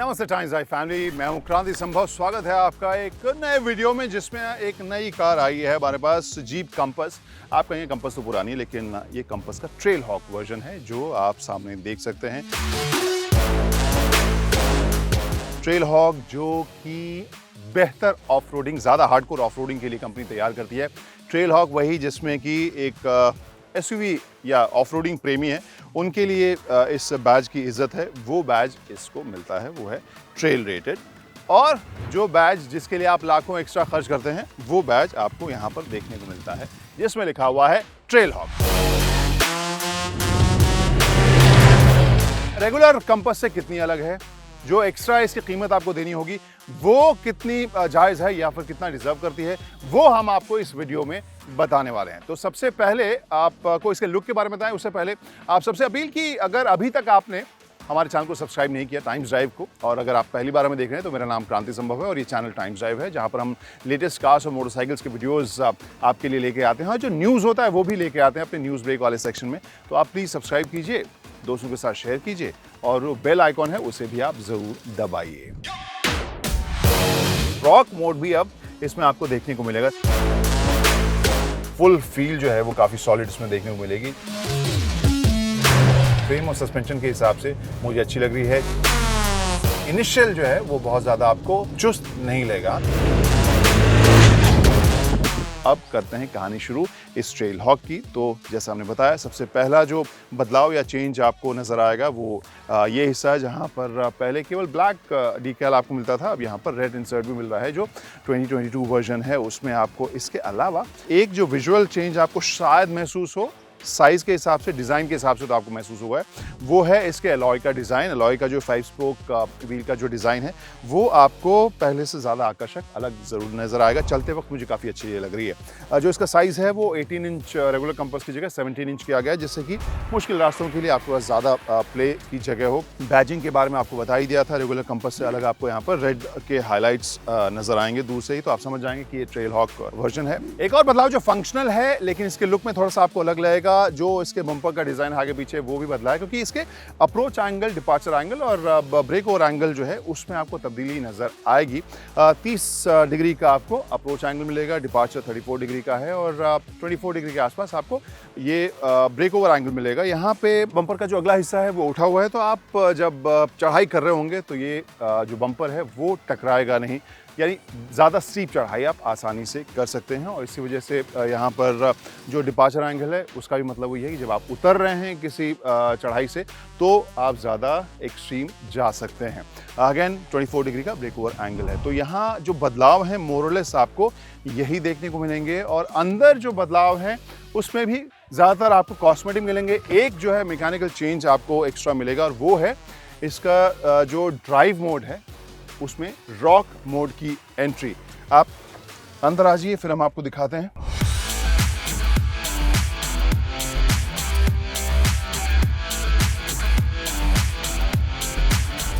नमस्ते times I family, मैं हूं क्रांति संभव। स्वागत है आपका एक नए वीडियो में जिसमें एक नई कार आई है हमारे पास, जीप कंपास। आप कहेंगे कंपास तो पुरानी है, लेकिन ये कंपास का ट्रेल हॉक वर्जन है जो आप सामने देख सकते हैं। ट्रेल हॉक जो कि बेहतर ऑफ रोडिंग, ज़्यादा हार्डकोर ऑफ रोडिंग के लिए कंपनी तैयार करती है। ट्रेल हॉक वही जिसमें कि एक एसयूवी या ऑफ रोडिंग प्रेमी है उनके लिए इस बैज की इज्जत है। वो बैज इसको मिलता है वो है ट्रेल रेटेड, और जो बैज जिसके लिए आप लाखों एक्स्ट्रा खर्च करते हैं वो बैज आपको यहाँ पर देखने को मिलता है जिसमें लिखा हुआ है ट्रेल हॉक। रेगुलर कंपास से कितनी अलग है, जो एक्स्ट्रा इसकी कीमत आपको देनी होगी वो कितनी जायज़ है या फिर कितना डिजर्व करती है, वो हम आपको इस वीडियो में बताने वाले हैं। तो सबसे पहले आपको इसके लुक के बारे में बताएं, उससे पहले आप सबसे अपील की, अगर अभी तक आपने हमारे चैनल को सब्सक्राइब नहीं किया टाइम्स ड्राइव को, और अगर आप पहली बार हमें देख रहे हैं तो मेरा नाम क्रांति संभव है और ये चैनल टाइम्स ड्राइव है, जहां पर हम लेटेस्ट कार्स और मोटरसाइकिल्स के वीडियोस आपके लिए लेके आते हैं और जो न्यूज़ होता है वो भी लेके आते हैं अपने न्यूज़ ब्रेक वाले सेक्शन में। तो आप प्लीज़ सब्सक्राइब कीजिए, दोस्तों के साथ शेयर कीजिए, और वो बेल आइकॉन है उसे भी आप ज़रूर दबाइए। रॉक मोड भी अब इसमें आपको देखने को मिलेगा। फुल फील जो है वो काफ़ी सॉलिड इसमें देखने को मिलेगी। फ्रेम और सस्पेंशन के हिसाब से मुझे अच्छी लग रही है। इनिशियल जो है वो बहुत ज़्यादा आपको चुस्त नहीं लगेगा। अब करते हैं कहानी शुरू इस ट्रेल हॉक की। तो जैसा हमने बताया, सबसे पहला जो बदलाव या चेंज आपको नज़र आएगा वो ये हिस्सा है जहाँ पर पहले केवल ब्लैक डीकैल आपको मिलता था, अब यहाँ पर रेड इंसर्ट भी मिल रहा है जो 2022 वर्जन है उसमें आपको। इसके अलावा एक जो विजुअल चेंज आपको शायद महसूस हो, साइज़ के हिसाब से, डिज़ाइन के हिसाब से तो आपको महसूस हुआ है, वो है इसके अलॉय का डिज़ाइन। अलॉय का जो 5 स्पोक व्हील का जो डिज़ाइन है वो आपको पहले से ज़्यादा आकर्षक, अलग ज़रूर नज़र आएगा। चलते वक्त मुझे काफ़ी अच्छी ये लग रही है। जो इसका साइज़ है वो 18 इंच रेगुलर कंपास की जगह 17 इंच किया गया है, जिससे कि मुश्किल रास्तों के लिए आपके पास ज़्यादा प्ले की जगह हो। बैजिंग के बारे में आपको बता ही दिया था, रेगुलर कंपास से अलग आपको यहाँ पर रेड के हाईलाइट्स नज़र आएंगे दूर से ही, तो आप समझ जाएंगे कि ये ट्रेल हॉक वर्जन है। एक और बदलाव जो फंक्शनल है लेकिन इसके लुक में थोड़ा सा आपको अलग लगेगा, जो इसके बम्पर का डिजाइन आगे पीछे वो भी बदला है, क्योंकि इसके अप्रोच एंगल, डिपार्चर एंगल और ब्रेक ओवर एंगल जो है उसमें आपको तब्दीली नजर आएगी। 30 डिग्री का आपको अप्रोच एंगल मिलेगा, डिपार्चर 34 डिग्री का है और 24 डिग्री के आसपास आपको ये ब्रेक ओवर एंगल मिलेगा। यहाँ पे बम्पर का जो अगला हिस्सा है वो उठा हुआ है, तो आप जब चढ़ाई कर रहे होंगे तो ये जो बम्पर है वो टकराएगा नहीं, यानी ज़्यादा स्टीप चढ़ाई आप आसानी से कर सकते हैं। और इसी वजह से यहाँ पर जो डिपार्चर एंगल है उसका भी मतलब वही है कि जब आप उतर रहे हैं किसी चढ़ाई से तो आप ज़्यादा एक्सट्रीम जा सकते हैं। अगेन 24 डिग्री का ब्रेक ओवर एंगल है। तो यहाँ जो बदलाव हैं मोरलेस आपको यही देखने को मिलेंगे, और अंदर जो बदलाव हैं उसमें भी ज़्यादातर आपको कॉस्मेटिक मिलेंगे। एक जो है मैकेनिकल चेंज आपको एक्स्ट्रा मिलेगा, और वो है इसका जो ड्राइव मोड है उसमें रॉक मोड की एंट्री। आप अंदर आ जाइए, फिर हम आपको दिखाते हैं।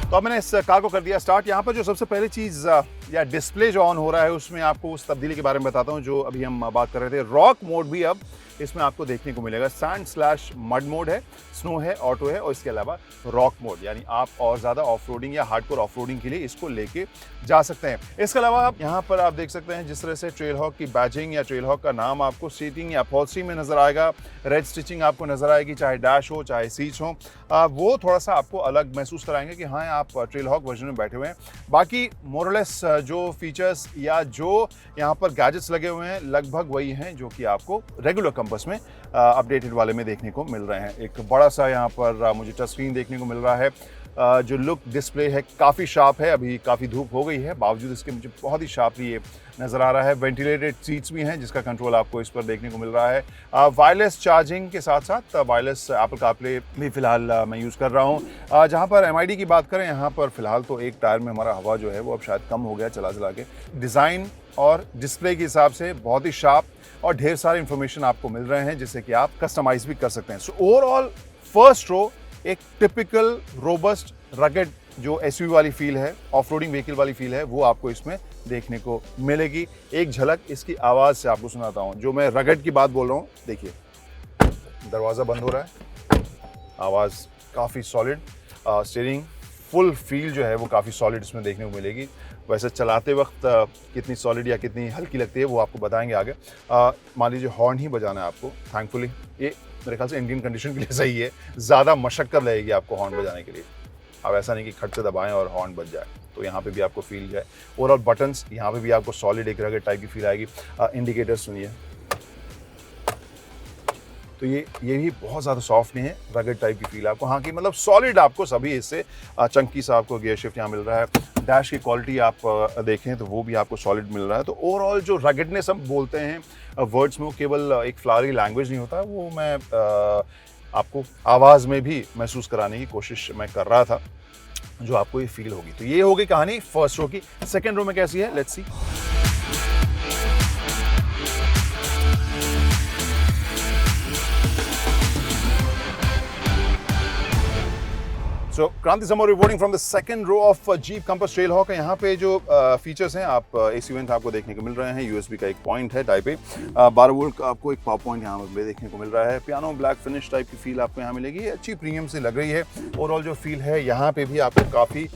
तो अब मैंने इस कार को कर दिया स्टार्ट। यहाँ पर जो सबसे पहली चीज़ या डिस्प्ले जो ऑन हो रहा है उसमें आपको उस तब्दीली के बारे में बताता हूँ जो अभी हम बात कर रहे थे। रॉक मोड भी अब इसमें आपको देखने को मिलेगा। सैंड/मड मोड है, स्नो है, ऑटो है, और इसके अलावा रॉक मोड, यानी आप और ज़्यादा ऑफ रोडिंग या हार्डकोर ऑफ रोडिंग के लिए इसको लेके जा सकते हैं। इसके अलावा आप यहाँ पर आप देख सकते हैं जिस तरह से ट्रेल हॉक की बैजिंग या ट्रेल हॉक का नाम आपको सीटिंग या अपहोल्स्ट्री में नजर आएगा। रेड स्टिचिंग आपको नजर आएगी, चाहे डैश हो चाहे सीट्स हो, वो थोड़ा सा आपको अलग महसूस कराएंगे कि हाँ आप ट्रेल हॉक वर्जन में बैठे हुए हैं। बाकी मोरलेस जो फीचर्स या जो यहाँ पर गैजेट्स लगे हुए हैं लगभग वही हैं जो कि आपको रेगुलर कंपास में अपडेटेड वाले में देखने को मिल रहे हैं। एक बड़ा सा यहाँ पर मुझे टच स्क्रीन देखने को मिल रहा है। जो लुक डिस्प्ले है काफ़ी शार्प है, अभी काफ़ी धूप हो गई है बावजूद इसके मुझे बहुत ही शार्पली ये नज़र आ रहा है। वेंटिलेटेड सीट्स भी हैं जिसका कंट्रोल आपको इस पर देखने को मिल रहा है। वायरलेस चार्जिंग के साथ साथ वायरलेस एप्पल कारप्ले भी फ़िलहाल मैं यूज़ कर रहा हूँ। जहाँ पर MID की बात करें, यहाँ पर फ़िलहाल तो एक टायर में हमारा हवा जो है वो अब शायद कम हो गया चला चला के। डिज़ाइन और डिस्प्ले के हिसाब से बहुत ही शार्प और ढेर सारे इंफॉर्मेशन आपको मिल रहे हैं जिससे कि आप कस्टमाइज भी कर सकते हैं। सो ओवरऑल फर्स्ट रो एक टिपिकल रोबस्ट रगेड जो एसयूवी वाली फील है, ऑफ रोडिंग व्हीकल वाली फील है, वो आपको इसमें देखने को मिलेगी। एक झलक इसकी आवाज़ से आपको सुनाता हूँ। जो मैं रगेड की बात बोल रहा हूँ, देखिए दरवाज़ा बंद हो रहा है, आवाज़ काफ़ी सॉलिड, स्टीयरिंग फुल फील जो है वो काफ़ी सॉलिड इसमें देखने को मिलेगी। वैसे चलाते वक्त कितनी सॉलिड या कितनी हल्की लगती है वो आपको बताएंगे आगे। मान लीजिए हॉर्न ही बजाना है आपको, थैंकफुली ये मेरे ख्याल से इंडियन कंडीशन के लिए सही है, ज़्यादा मशक्कत लगेगी आपको हॉर्न बजाने के लिए। अब ऐसा नहीं कि खट से दबाएं और हॉर्न बज जाए, तो यहाँ पे भी आपको फील जाए। ओवरऑल बटन्स यहाँ पे भी आपको सॉलिड एक रगड़ टाइप की फील आएगी। इंडिकेटर सुनिए, तो ये भी बहुत ज़्यादा सॉफ्ट नहीं है, रगड़ टाइप की फील आपको। हाँ कि मतलब सॉलिड आपको सभी हिस्से, चंकी सा आपको गियर शिफ्ट यहाँ मिल रहा है। डैश की क्वालिटी आप देखें तो वो भी आपको सॉलिड मिल रहा है। तो ओवरऑल जो रगड़नेस हम बोलते हैं वर्ड्स में, वो केवल एक फ्लावरी लैंग्वेज नहीं होता, वो मैं आपको आवाज़ में भी महसूस कराने की कोशिश मैं कर रहा था, जो आपको ये फील होगी। तो ये हो गई कहानी फर्स्ट रो की। सेकेंड रो में कैसी है, let's see. So Kranti Samor reporting from the second row of Jeep Compass Trailhawk. यहाँ पे जो फीचर्स हैं, आप एसी वेंट आपको देखने को मिल रहे हैं, यूएसबी का एक पॉइंट है टाइप ए, 12 वोल्ट का आपको एक पावर पॉइंट यहाँ पे देखने को मिल रहा है। पियानो ब्लैक फिनिश टाइप की फील आपको यहाँ मिलेगी, अच्छी प्रीमियम से लग रही है। ओवरऑल जो फील है यहाँ पे भी आपको काफ़ी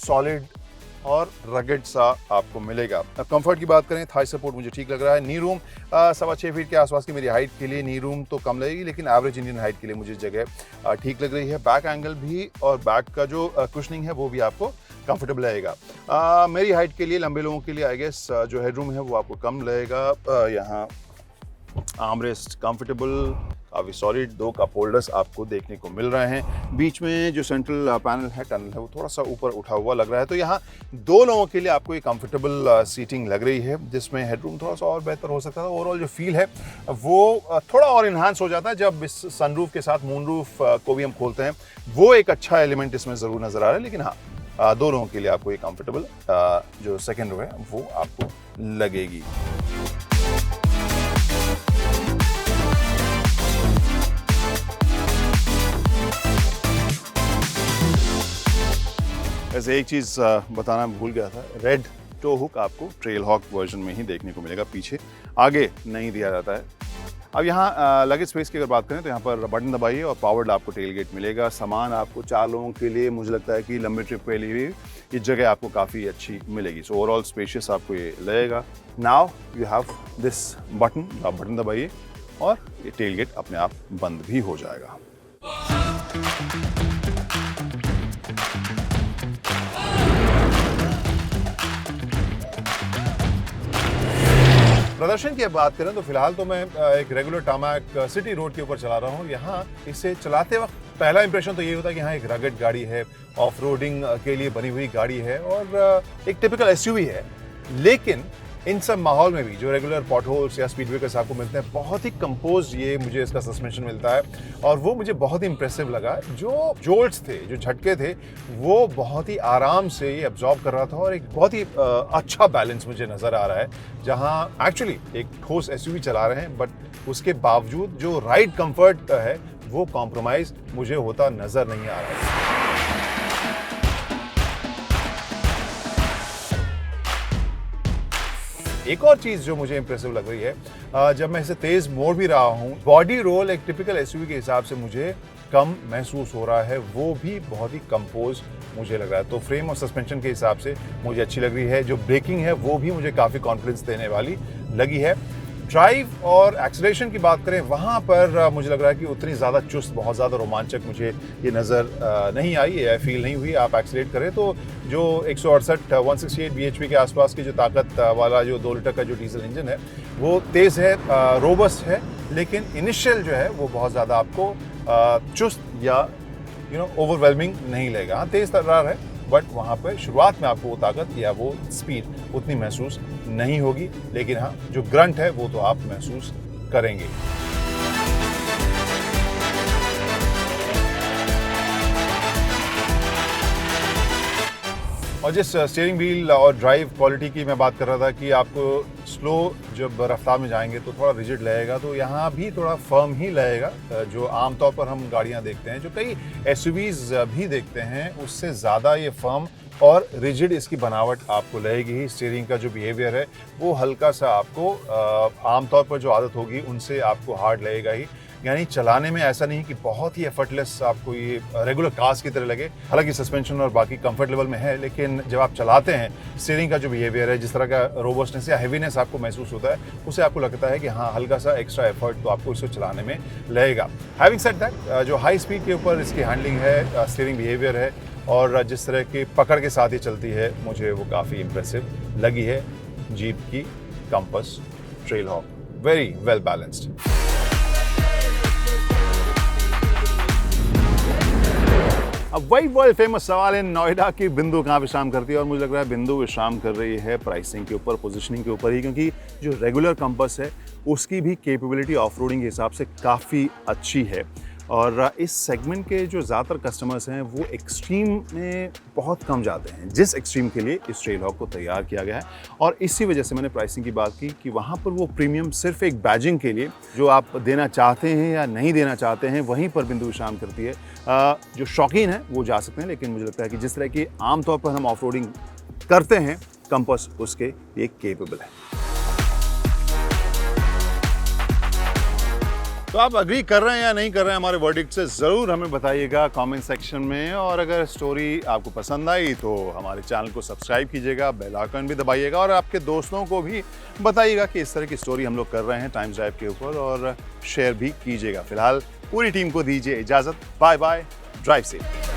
सॉलिड और रगड़ सा आपको मिलेगा। अब कंफर्ट की बात करें, थाई सपोर्ट मुझे ठीक लग रहा है। नी रूम 6.25 फीट के आसपास की मेरी हाइट के लिए नी रूम तो कम लगेगी, लेकिन एवरेज इंडियन हाइट के लिए मुझे जगह ठीक लग रही है। बैक एंगल भी और बैक का जो कुशनिंग है वो भी आपको कंफर्टेबल रहेगा। मेरी हाइट के लिए, लंबे लोगों के लिए आई गेस जो हेडरूम है वो आपको कम लगेगा। यहाँ आर्मरेस्ट कंफर्टेबल, काफ़ी सॉलिड, 2 कप होल्डर्स आपको देखने को मिल रहे हैं। बीच में जो सेंट्रल पैनल है, टनल है, वो थोड़ा सा ऊपर उठा हुआ लग रहा है। तो यहाँ 2 लोगों के लिए आपको ये कंफर्टेबल सीटिंग लग रही है, जिसमें हेडरूम थोड़ा सा और बेहतर हो सकता था। ओवरऑल जो फील है वो थोड़ा और इन्हांस हो जाता है जब इस सनरूफ के साथ मूनरूफ को भी हम खोलते हैं। वो एक अच्छा एलिमेंट इसमें ज़रूर नज़र आ रहा है। लेकिन हाँ, 2 लोगों के लिए आपको ये कंफर्टेबल जो सेकेंड रो है वो आपको लगेगी। वैसे एक चीज़ बताना भूल गया था, रेड टो हुक आपको ट्रेलहॉक वर्जन में ही देखने को मिलेगा, पीछे आगे नहीं दिया जाता है। अब यहाँ लगेज स्पेस की अगर बात करें तो यहाँ पर बटन दबाइए और पावर्ड आपको टेल गेट मिलेगा। सामान आपको 4 लोगों के लिए मुझे लगता है कि लंबे ट्रिप के लिए ये जगह आपको काफ़ी अच्छी मिलेगी। सो ओवरऑल स्पेशियस आपको ये लगेगा। Now you have this button, आप बटन दबाइए और ये टेल गेट अपने आप बंद भी हो जाएगा। प्रदर्शन की बात करें तो फिलहाल तो मैं एक रेगुलर टामैक सिटी रोड के ऊपर चला रहा हूँ। यहाँ इसे चलाते वक्त पहला इंप्रेशन तो ये होता है कि हाँ एक रगड़ गाड़ी है, ऑफ रोडिंग के लिए बनी हुई गाड़ी है और एक टिपिकल एसयूवी है। लेकिन इन सब माहौल में भी जो रेगुलर पॉटहोल्स या स्पीड ब्रेकर्स आपको मिलते हैं, बहुत ही कंपोज ये मुझे इसका सस्पेंशन मिलता है और वो मुझे बहुत ही इंप्रेसिव लगा। जो जोल्ट्स थे, जो झटके थे, वो बहुत ही आराम से ये एब्जॉर्ब कर रहा था और एक बहुत ही अच्छा बैलेंस मुझे नज़र आ रहा है। जहां एक्चुअली एक ठोस एसयूवी चला रहे हैं, बट उसके बावजूद जो राइड कंफर्ट है वो कॉम्प्रोमाइज़ मुझे होता नज़र नहीं आ रहा है। एक और चीज़ जो मुझे इंप्रेसिव लग रही है, जब मैं इसे तेज़ मोड़ भी रहा हूँ, बॉडी रोल एक टिपिकल एसयूवी के हिसाब से मुझे कम महसूस हो रहा है, वो भी बहुत ही कंपोज मुझे लग रहा है। तो फ्रेम और सस्पेंशन के हिसाब से मुझे अच्छी लग रही है। जो ब्रेकिंग है वो भी मुझे काफ़ी कॉन्फिडेंस देने वाली लगी है। ड्राइव और एक्सीलरेशन की बात करें, वहाँ पर मुझे लग रहा है कि उतनी ज़्यादा चुस्त, बहुत ज़्यादा रोमांचक मुझे ये नज़र नहीं आई है, फील नहीं हुई। आप एक्सीलरेट करें तो जो 168 bhp के आसपास की जो ताकत वाला जो 2 लीटर का जो डीजल इंजन है वो तेज़ है, रोबस्ट है, लेकिन इनिशियल जो है वो बहुत ज़्यादा आपको चुस्त या ओवरवेलमिंग नहीं लगेगा। हाँ तेज़ तर्रार है, बट वहाँ पर शुरुआत में आपको वो ताकत या वो स्पीड उतनी महसूस नहीं होगी। लेकिन हाँ जो ग्रंट है वो तो आप महसूस करेंगे। और जिस स्टीयरिंग व्हील और ड्राइव क्वालिटी की मैं बात कर रहा था कि आपको स्लो जब रफ्तार में जाएंगे तो थोड़ा रिजिड लगेगा, तो यहाँ भी थोड़ा फर्म ही लगेगा। जो आमतौर पर हम गाड़ियाँ देखते हैं, जो कई एसयूवीज भी देखते हैं, उससे ज़्यादा ये फर्म और रिजिड इसकी बनावट आपको लगेगी ही। स्टीयरिंग का जो बिहेवियर है वो हल्का सा आपको आमतौर पर जो आदत होगी उनसे आपको हार्ड लगेगा ही। यानी चलाने में ऐसा नहीं कि बहुत ही एफर्टलेस आपको ये रेगुलर कार्स की तरह लगे। हालांकि सस्पेंशन और बाकी कंफर्ट लेवल में है, लेकिन जब आप चलाते हैं स्टीयरिंग का जो बिहेवियर है, जिस तरह का रोबस्टनेस या हैवीनेस आपको महसूस होता है, उससे आपको लगता है कि हाँ, हल्का सा एक्स्ट्रा एफर्ट तो आपको इसको चलाने में लगेगा। हैविंग सेड दैट, जो हाई स्पीड के ऊपर इसकी हैंडलिंग है, स्टीयरिंग बिहेवियर है और जिस तरह की पकड़ के साथ ये चलती है, मुझे वो काफ़ी इंप्रेसिव लगी है जीप की compass Trailhawk. Very well balanced. अब वही वर्ल्ड फेमस सवाल है, नोएडा की बिंदु कहाँ विश्राम करती है? और मुझे लग रहा है बिंदु विश्राम कर रही है प्राइसिंग के ऊपर, पोजीशनिंग के ऊपर ही, क्योंकि जो रेगुलर कंपास है उसकी भी कैपेबिलिटी ऑफ रोडिंग के हिसाब से काफ़ी अच्छी है। और इस सेगमेंट के जो ज़्यादातर कस्टमर्स हैं वो एक्सट्रीम में बहुत कम जाते हैं, जिस एक्सट्रीम के लिए इस ट्रेलहॉक को तैयार किया गया है। और इसी वजह से मैंने प्राइसिंग की बात की कि वहाँ पर वो प्रीमियम सिर्फ एक बैजिंग के लिए जो आप देना चाहते हैं या नहीं देना चाहते हैं, वहीं पर बिंदु विश्राम करती है। जो शौकीन हैं वो जा सकते हैं, लेकिन मुझे लगता है कि जिस तरह की आमतौर पर हम ऑफ रोडिंग करते हैं, कंपास उसके लिए केपेबल है। तो आप अग्री कर रहे हैं या नहीं कर रहे हैं हमारे वर्डिक्ट से, ज़रूर हमें बताइएगा कमेंट सेक्शन में। और अगर स्टोरी आपको पसंद आई तो हमारे चैनल को सब्सक्राइब कीजिएगा, बेल आइकन भी दबाइएगा और आपके दोस्तों को भी बताइएगा कि इस तरह की स्टोरी हम लोग कर रहे हैं टाइम्स ड्राइव के ऊपर, और शेयर भी कीजिएगा। फिलहाल पूरी टीम को दीजिए इजाज़त। Bye bye, drive safe.